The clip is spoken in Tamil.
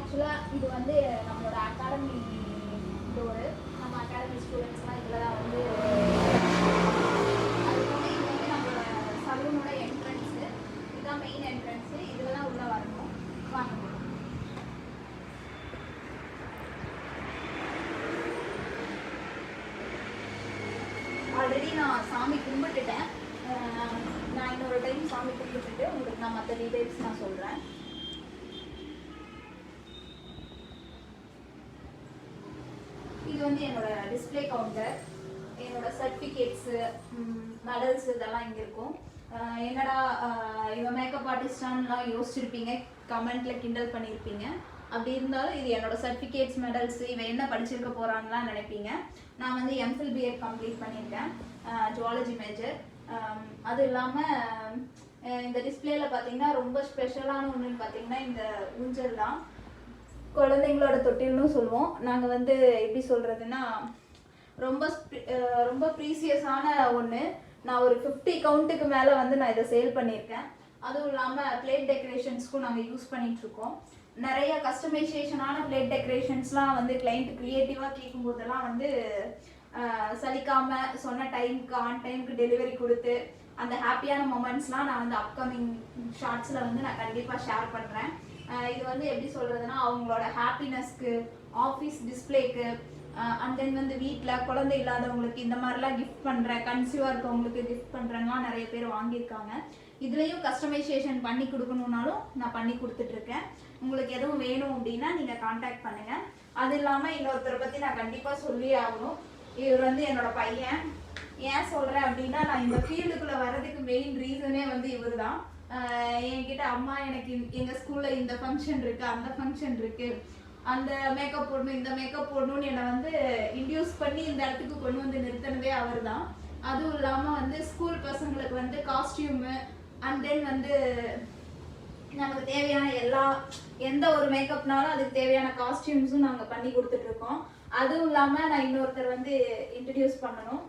ஆக்சுவலாக இது வந்து நம்மளோட அகாடமி டோரு. நம்ம அகாடமி ஸ்டூடெண்ட்ஸ்லாம் இதில் தான் வந்து அது வந்து இது வந்து நம்மளோட சலூனோட என்ட்ரன்ஸு. இதுதான் மெயின் என்ட்ரன்ஸு. இதில் தான் உள்ளே வரணும். வாங்க. ஆல்ரெடி நான் சாமி கும்பிட்டுட்டேன். நான் இன்னொரு டைம் சாமி கும்பிட்டுட்டு உங்களுக்கு நான் மற்ற டீட்டெயில்ஸ் நான் சொல்கிறேன். இது வந்து என்னோட டிஸ்பிளே கவுண்டர். என்னோட சர்டிஃபிகேட்ஸு, மெடல்ஸ் இதெல்லாம் இங்கே இருக்கும். என்னடா இவன் மேக்கப் ஆர்டிஸ்டான்லாம் யோசிச்சிருப்பீங்க, கமெண்ட்டில் கிண்டல் பண்ணியிருப்பீங்க. அப்படி இருந்தாலும் இது என்னோட சர்டிஃபிகேட்ஸ், மெடல்ஸ், இவன் என்ன படிச்சிருக்க போகிறான்லாம் நினைப்பீங்க. நான் வந்து எம்ஃபில் பிஎட் கம்ப்ளீட் பண்ணியிருக்கேன், ஜுவாலஜி மேஜர். அது இல்லாமல் இந்த டிஸ்பிளேல பார்த்தீங்கன்னா ரொம்ப ஸ்பெஷலான ஒன்றுன்னு பார்த்தீங்கன்னா இந்த ஊஞ்சல் தான். குழந்தைங்களோட தொட்டில்னு சொல்லுவோம். நாங்கள் வந்து எப்படி சொல்கிறதுன்னா ரொம்ப ப்ரீசியஸான ஒன்று. நான் ஒரு 50 கவுண்ட்டுக்கு மேலே வந்து நான் இதை சேல் பண்ணியிருக்கேன். அதுவும் இல்லாமல் பிளேட் டெக்கரேஷன்ஸ்க்கும் நாங்கள் யூஸ் பண்ணிகிட்ருக்கோம். நிறைய கஸ்டமைசேஷனான பிளேட் டெக்கரேஷன்ஸ்லாம் வந்து கிளைண்ட் க்ரியேட்டிவாக கேட்கும்போதெல்லாம் வந்து சலிக்காமல் சொன்ன டைமுக்கு ஆன் டைமுக்கு டெலிவரி கொடுத்து அந்த ஹாப்பியான மொமெண்ட்ஸ்லாம் நான் வந்து அப்கமிங் ஷார்ட்ஸில் வந்து நான் கண்டிப்பாக ஷேர் பண்ணுறேன். இது வந்து எப்படி சொல்கிறதுனா அவங்களோட ஹாப்பினஸ்க்கு, ஆஃபீஸ் டிஸ்பிளேக்கு, அண்ட் தென் வந்து வீட்டில் குழந்தை இல்லாதவங்களுக்கு இந்த மாதிரிலாம் கிஃப்ட் பண்ணுறேன், கன்சீவாக இருக்கவங்களுக்கு கிஃப்ட் பண்ணுறேங்கலாம் நிறைய பேர் வாங்கியிருக்காங்க. இதுலேயும் கஸ்டமைசேஷன் பண்ணி கொடுக்கணுன்னாலும் நான் பண்ணி கொடுத்துட்ருக்கேன். உங்களுக்கு எதுவும் வேணும் அப்படின்னா நீங்கள் காண்டாக்ட் பண்ணுங்கள். அது இல்லாமல் இன்னொருத்தரை பற்றி நான் கண்டிப்பாக சொல்லி ஆகணும். இவர் வந்து என்னோட பையன். ஏன் சொல்கிறேன் அப்படின்னா நான் இந்த ஃபீல்டுக்குள்ளே வர்றதுக்கு மெயின் ரீசனே வந்து இவர் தான். என்கிட்ட அம்மா எனக்கு எங்கள் ஸ்கூலில் இந்த ஃபங்க்ஷன் இருக்குது, அந்த ஃபங்க்ஷன் இருக்குது, அந்த மேக்கப் போடணும், இந்த மேக்கப் போடணும்னு என்னை வந்து இன்டியூஸ் பண்ணி இந்த இடத்துக்கு கொண்டு வந்து நிறுத்தினதே அவர் தான். அதுவும் இல்லாமல் வந்து ஸ்கூல் பசங்களுக்கு வந்து காஸ்டியூமு, அண்ட் தென் வந்து நமக்கு தேவையான எந்த ஒரு மேக்கப்னாலும் அதுக்கு தேவையான காஸ்டியூம்ஸும் நாங்கள் பண்ணி கொடுத்துட்ருக்கோம். அதுவும் இல்லாமல் நான் இன்னொருத்தர் வந்து இன்ட்ரடியூஸ் பண்ணணும்.